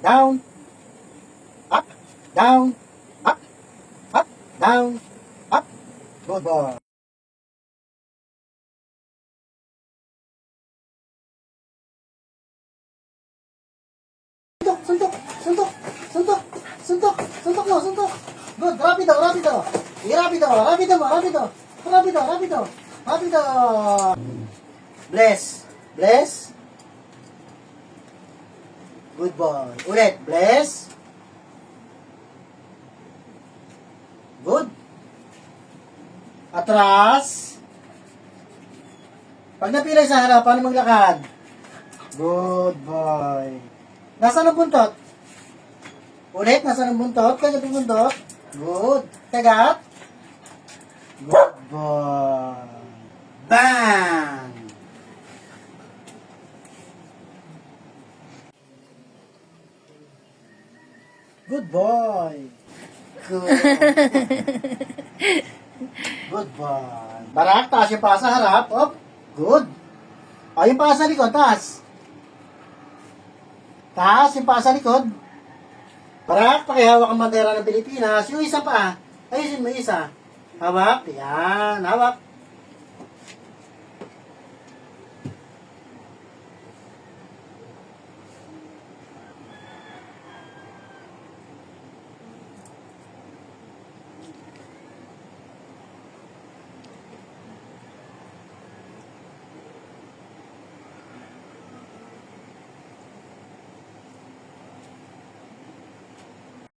down, up, down, up, up, down, up. Good boy. Suntok, suntok, suntok, suntok, suntok mo, suntok. Good, rapido, rapido. Rapido, rapido mo, rapido. Rapido, rapido, rapido. Bless, bless. Good boy. Ulit, bless. Good. Atras. Pag napilay sa harap, paano maglakad? Good boy. Nasaan ang buntot? Ulit, nasaan ang buntot? Kagat ang buntot. Good. Kagat. Good boy. Bang! Good boy. Good. Good boy. Barak, taas yung paa sa harap. Op. Good. O, yung paa sa likod, taas. Taas yung paa sa likod. Barak, pakihawak ang bandera ng Pilipinas. Yung isa pa. Ayusin mo isa. Hawak. Yan. Hawak.